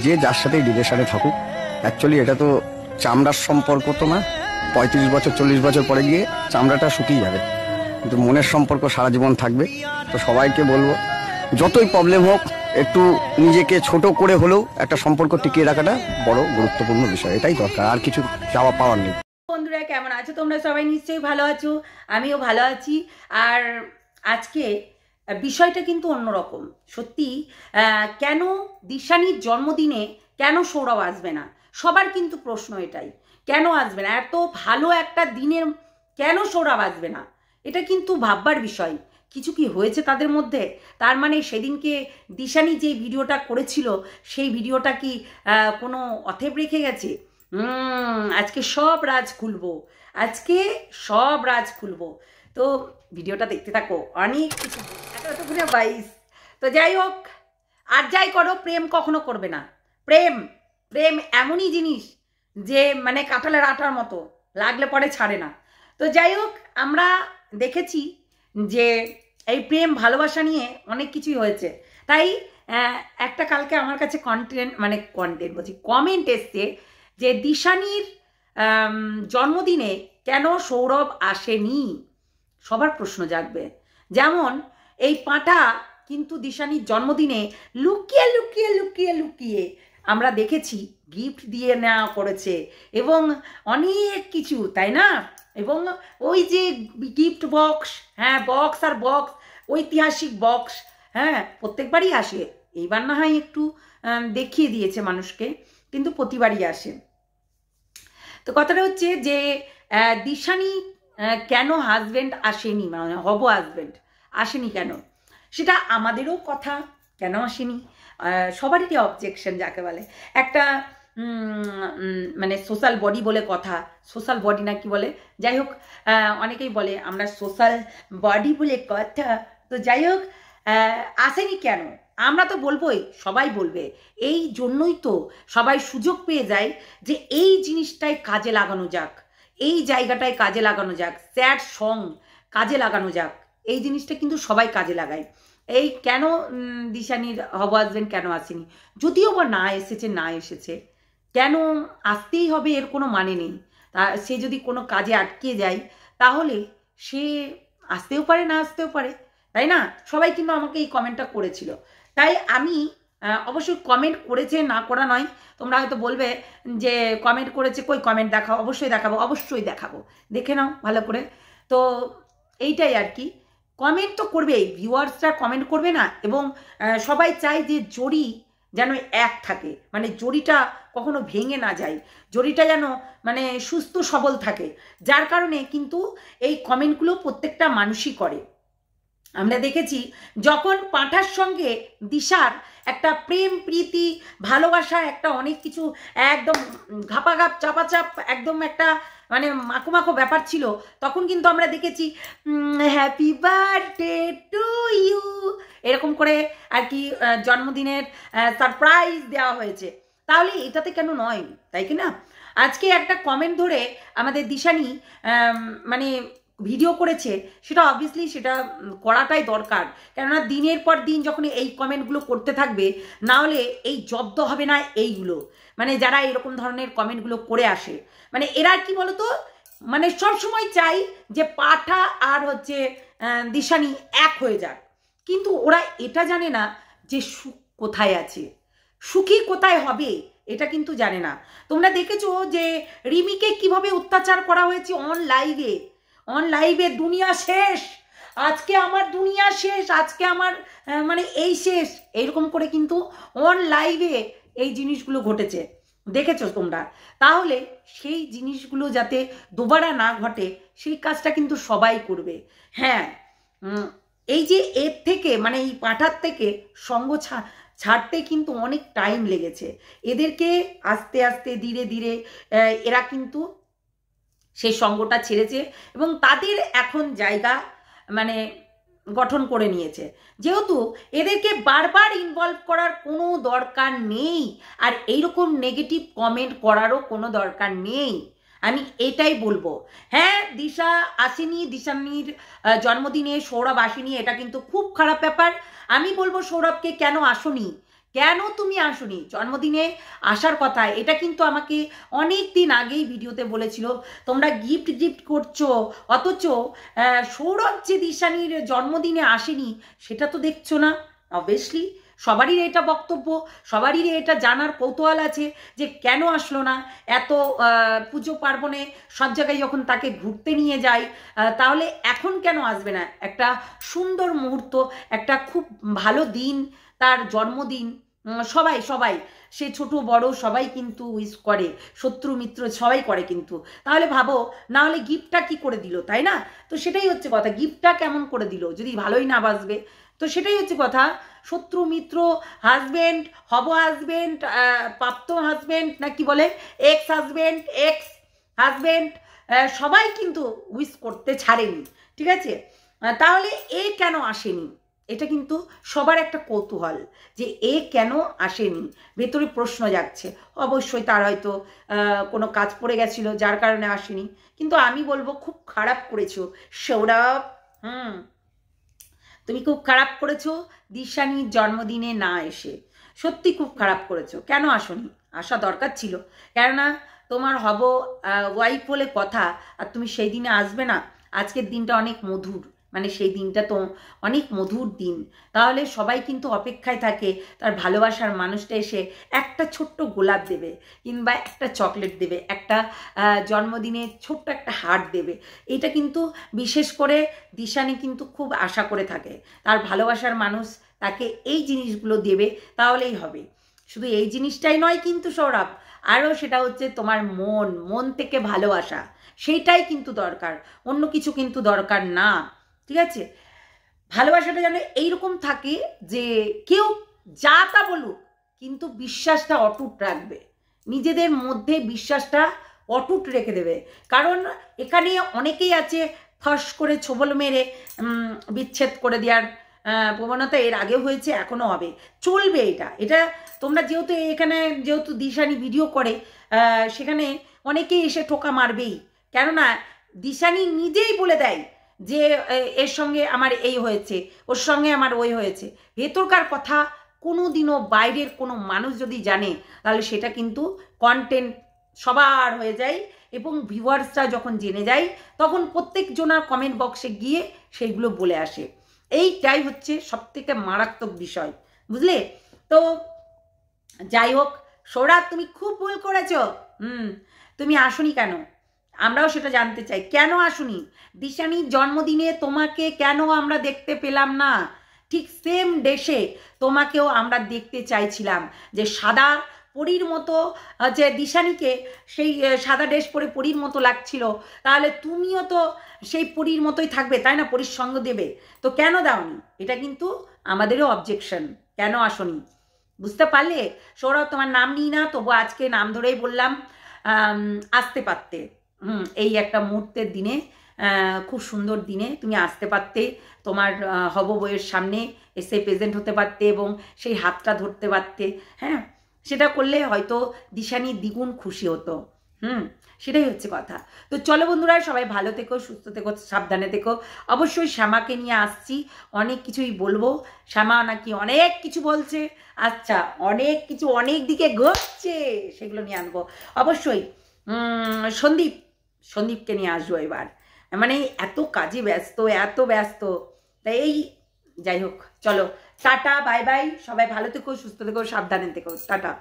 যে যার সাথে রিলেশনে থাকুক, অ্যাকচুয়ালি এটা তো চামড়ার সম্পর্ক তো না। 35 বছর 40 বছর পরে গিয়ে চামড়াটা শুকিয়ে যাবে, কিন্তু মনের সম্পর্ক সারা জীবন থাকবে। তো সবাইকে বলবো, যতই প্রবলেম হোক একটু নিজেকে ছোট করে হলেও একটা সম্পর্ক টিকিয়ে রাখাটা বড় গুরুত্বপূর্ণ বিষয়। এটাই দরকার, আর কিছু চাওয়া পাওয়ার নেই। বন্ধুরা কেমন আছো তোমরা? সবাই নিশ্চয়ই ভালো আছো, আমিও ভালো আছি। আর আজকে বিষয়টা কিন্তু অন্যরকম। সত্যি, কেন দিশানির জন্মদিনে কেন সৌরভ আসবে না? সবার কিন্তু প্রশ্ন এটাই, কেন আসবে না? এত ভালো একটা দিনের কেন সৌরভ আসবে না? এটা কিন্তু ভাববার বিষয়। কিছু কি হয়েছে তাদের মধ্যে? তার মানে সেদিনকে দিশানি যে ভিডিওটা করেছিল সেই ভিডিওটা কি কোনো অথেব রেখে গেছে? আজকে সব রাজ খুলবো, আজকে সব রাজ খুলবো। তো ভিডিওটা দেখতে থাকো, অনেক কিছু। এতক্ষণে 22। তো যাই হোক, আর যাই করো, প্রেম কখনো করবে না। প্রেম প্রেম এমনই জিনিস যে মানে কাঁঠালের আটার মতো, লাগলে পরে ছাড়ে না। তো যাই হোক, আমরা দেখেছি যে এই প্রেম ভালোবাসা নিয়ে অনেক কিছুই হয়েছে। তাই একটা কালকে আমার কাছে কন্টেন্ট বলছি, কমেন্ট এসছে যে দিশানির জন্মদিনে কেন সৌরভ আসেনি। সবার প্রশ্ন জাগবে। যেমন এই পাঁঠা কিন্তু দিশানির জন্মদিনে লুকিয়ে লুকিয়ে লুকিয়ে লুকিয়ে আমরা দেখেছি গিফট দিয়ে নেওয়া করেছে এবং অনেক কিছু, তাই না? এবং ওই যে গিফট বক্স, হ্যাঁ বক্স আর বক্স, ঐতিহাসিক বক্স, হ্যাঁ প্রত্যেকবারই আসে। এইবার না হয় একটু দেখিয়ে দিয়েছে মানুষকে, কিন্তু প্রতিবারই আসে। তো কথাটা হচ্ছে যে দিশানি কেন হাজব্যান্ড আসেনি, মানে হব হাজব্যান্ড আসেনি কেন, সেটা আমাদেরও কথা। কেন আসেনি? সবারই অবজেকশন যাকে বলে, একটা মানে সোশ্যাল বডি বলে কথা, সোশ্যাল বডি না কি বলে, যাই হোক অনেকেই বলে আমরা সোশ্যাল বডি বলে কথা। তো যাই হোক, আসেনি কেন আমরা তো বলবোই, সবাই বলবে। এই জন্যই তো সবাই সুযোগ পেয়ে যায় যে এই জিনিসটাই কাজে লাগানো যাক, এই জায়গাটায় কাজে লাগানো যাক, স্যাড সং কাজে লাগানো যাক। এই জিনিসটা কিন্তু সবাই কাজে লাগায়। এই কেন দিশানির হব হাজবেন্ড কেন আসেনি, যদিও বা না এসেছে, কেন আসতেই হবে এর কোনো মানে নেই। তা সে যদি কোনো কাজে আটকে যায় তাহলে সে আসতেও পারে, না আসতেও পারে, তাই না? সবাই কিন্তু আমাকে এই কমেন্টটা করেছিল। তাই আমি অবশ্যই কমেন্ট করেছে না করা নয়। তোমরা হয়তো বলবে যে কমেন্ট করেছে, কই কমেন্ট দেখাও। অবশ্যই দেখাবো, দেখে নাও ভালো করে। তো এইটাই আর কি, কমেন্ট তো করবেই, ভিউয়ার্সরা কমেন্ট করবে না। এবং সবাই চায় যে জড়ি যেন এক থাকে, মানে জড়িটা কখনো ভেঙে না যায়, জড়িটা যেন মানে সুস্থ সবল থাকে। যার কারণে কিন্তু এই কমেন্টগুলো প্রত্যেকটা মানুষই করে। আমরা দেখেছি যখন পাঁঠার সঙ্গে দিশার একটা প্রেম প্রীতি ভালোবাসা, একটা অনেক কিছু একদম ঘাপাঘাপ চাপাচাপ একদম একটা মানে মাখো মাখো ব্যাপার ছিল, তখন কিন্তু আমরা দেখেছি হ্যাপি বার্থডে টু ইউ এরকম করে আর কি জন্মদিনের সারপ্রাইজ দেওয়া হয়েছে। তাহলে এটাতে কেন নয়, তাই কি না? আজকে একটা কমেন্ট ধরে আমাদের দিশানি মানে ভিডিও করেছে, সেটা অবভিয়াসলি সেটা করাটাই দরকার। কেননা দিনের পর দিন যখন এই কমেন্টগুলো করতে থাকবে, না হলে এই জব্দ হবে না এইগুলো, মানে যারা এরকম ধরনের কমেন্টগুলো করে আসে। মানে এরা কি বলতো, মানে সবসময় চাই যে পাঠা আর হচ্ছে দিশানি এক হয়ে যাক, কিন্তু ওরা এটা জানে না যে সুখ কোথায় আছে, সুখী কোথায় হবে এটা কিন্তু জানে না। তোমরা দেখেছো যে রিমিকে কিভাবে অত্যাচার করা হয়েছে অন লাইভে, দুনিয়া শেষ, আজকে আমার দুনিয়া শেষ, আজকে আমার মানে এই শেষ, এরকম করে কিন্তু অন লাইভে এই জিনিসগুলো ঘটেছে, দেখেছো তোমরা? তাহলে সেই জিনিসগুলো যাতে দুবারা না ঘটে সেই কাজটা কিন্তু সবাই করবে। হ্যাঁ, এই যে এর থেকে মানে এই পাঠার থেকে সঙ্গ ছাড়তে কিন্তু অনেক টাইম লেগেছে এদেরকে, আস্তে আস্তে ধীরে ধীরে এরা কিন্তু সেই সঙ্গটা ছেড়েছে এবং তাদের এখন জায়গা মানে গঠন করে নিয়েছে। যেহেতু এদেরকে বারবার ইনভলভ করার কোনো দরকার নেই, আর এইরকম নেগেটিভ কমেন্ট করারও কোনো দরকার নেই, আমি এটাই বলবো। হ্যাঁ, দিশা আসেনি, দিশানির জন্মদিনে সৌরভ আসেনি, এটা কিন্তু খুব খারাপ ব্যাপার। আমি বলবো সৌরভকে কেন আসনি, কেন তুমি আসোনি? জন্মদিনে আসার কথা, এটা কিন্তু আমাকে অনেক দিন আগেই ভিডিওতে বলেছিল। তোমরা গিফট করছো, অথচ সৌরভ যে দিশানির জন্মদিনে আসেনি সেটা তো দেখছো না। অবভিয়াসলি সবারই এটা বক্তব্য, সবারই এটা জানার কৌতূহল আছে যে কেন আসলো না। এত পুজো পার্বণে সব জায়গায় যখন তাকে ঘুরতে নিয়ে যায়, তাহলে এখন কেন আসবে না? একটা সুন্দর মুহূর্ত, একটা খুব ভালো দিন, তার জন্মদিন। সবাই সবাই সে ছোট বড় সবাই কিন্তু উইশ করে, শত্রু মিত্র সবাই করে কিন্তু। তাহলে ভাবো, না হলে গিফটটা কি করে দিল, তাই না? তো সেটাই হচ্ছে কথা, গিফটটা কেমন করে দিল যদি ভালোই না বাসবে? তো সেটাই হচ্ছে কথা, শত্রু মিত্র, হাজবেন্ড, হব হাজবেন্ড, প্রাপ্ত হাজবেন্ড, না কি বলে, এক্স হাজবেন্ড, এক্স হাজবেন্ড, সবাই কিন্তু উইশ করতে ছাড়েনি, ঠিক আছে? তাহলে এ কেন আসেনি? এটা কিন্তু সবার একটা কৌতূহল যে এ কেন আসেনি, ভেতরে প্রশ্ন জাগছে। অবশ্যই তার হয়তো কোনো কাজ পড়ে গেছিল যার কারণে আসেনি, কিন্তু আমি বলবো খুব খারাপ করেছো সৌরভ। তুমি খুব খারাপ করেছো দিশানির জন্মদিনে না এসে, সত্যি খুব খারাপ করেছো। কেন আসোনি? আসা দরকার ছিল, কেননা তোমার হব ওয়াইফ বলে কথা, আর তুমি সেই দিনে আসবে না। আজকের দিনটা অনেক মধুর, মানে সেই দিনটা তো অনেক মধুর দিন। তাহলে সবাই কিন্তু অপেক্ষায় থাকে তার ভালোবাসার মানুষটা এসে একটা ছোট্ট গোলাপ দেবে, কিংবা একটা চকলেট দেবে, একটা জন্মদিনে ছোট্ট একটা হার্ট দেবে। এটা কিন্তু বিশেষ করে দিশানি কিন্তু খুব আশা করে থাকে তার ভালোবাসার মানুষ তাকে এই জিনিসগুলো দেবে, তাহলেই হবে। শুধু এই জিনিসটাই নয় কিন্তু সৌরভ, আরও সেটা হচ্ছে তোমার মন থেকে ভালোবাসা, সেইটাই কিন্তু দরকার, অন্য কিছু কিন্তু দরকার না, ঠিক আছে? ভালোবাসাটা যেন এইরকম থাকে যে কেউ যা তা বলুক কিন্তু বিশ্বাসটা অটুট রাখবে, নিজেদের মধ্যে বিশ্বাসটা অটুট রেখে দেবে। কারণ এখানে অনেকেই আছে ফাঁস করে ছোবল মেরে বিচ্ছেদ করে দেওয়ার প্রবণতা এর আগেও হয়েছে, এখনও হবে, চলবে এটা। এটা তোমরা যেহেতু এখানে যেহেতু দিশানি ভিডিও করে, সেখানে অনেকেই এসে টোকা মারবেই, কেননা দিশানি নিজেই বলে দেয় যে এর সঙ্গে আমার এই হয়েছে, ওর সঙ্গে আমার ওই হয়েছে। ভেতরকার কথা কোনো দিনও বাইরের কোনো মানুষ যদি জানে তাহলে সেটা কিন্তু কন্টেন্ট সবার হয়ে যায়, এবং ভিউয়ার্সরা যখন জেনে যায় তখন প্রত্যেকজনার কমেন্ট বক্সে গিয়ে সেইগুলো বলে আসে। এইটাই হচ্ছে সবথেকে মারাত্মক বিষয়, বুঝলে? তো যাই হোক সৌরভ, তুমি খুব ভুল করেছো। তুমি আসোনি কেন? আমরাও সেটা জানতে চাই, কেন আসুনি? দিশানির জন্মদিনে তোমাকে কেন আমরা দেখতে পেলাম না? ঠিক সেম ডেসে তোমাকেও আমরা দেখতে চাইছিলাম, যে সাদা পরীর মতো, যে দিশানিকে সেই সাদা ড্রেস পরে পরীর মতো লাগছিল, তাহলে তুমিও তো সেই পরীর মতোই থাকবে, তাই না? পরীর সঙ্গ দেবে, তো কেন দাওনি? এটা কিন্তু আমাদেরও অবজেকশন, কেন আসনি? বুঝতে পারলে সৌরভ? তোমার নাম নিই না, তবু আজকে নাম ধরেই বললাম, আসতে পারতে। এই একটা মুহূর্তের দিনে, খুব সুন্দর দিনে তুমি আসতে পারতে, তোমার হব বইয়ের সামনে এসে প্রেজেন্ট হতে পারতে এবং সেই হাতটা ধরতে পারতে। হ্যাঁ, সেটা করলে হয়তো দিশানি দ্বিগুণ খুশি হতো। সেটাই হচ্ছে কথা। তো চলো বন্ধুরা, সবাই ভালো থেকো, সুস্থ থেকো, সাবধানে থেকো। অবশ্যই শ্যামাকে নিয়ে আসছি, অনেক কিছুই বলবো। শ্যামা নাকি অনেক কিছু বলছে, আচ্ছা অনেক কিছু অনেক দিকে ঘটছে, সেগুলো নিয়ে আনবো অবশ্যই। সন্দীপকে নিয়ে আসবো এবার, মানে এত কাজে ব্যস্ত, এত ব্যস্ত, তাই এই যাই হোক, চলো টাটা, বাই বাই, সবাই ভালো থেকো, সুস্থ থেকো, সাবধানে থেকো, টাটা।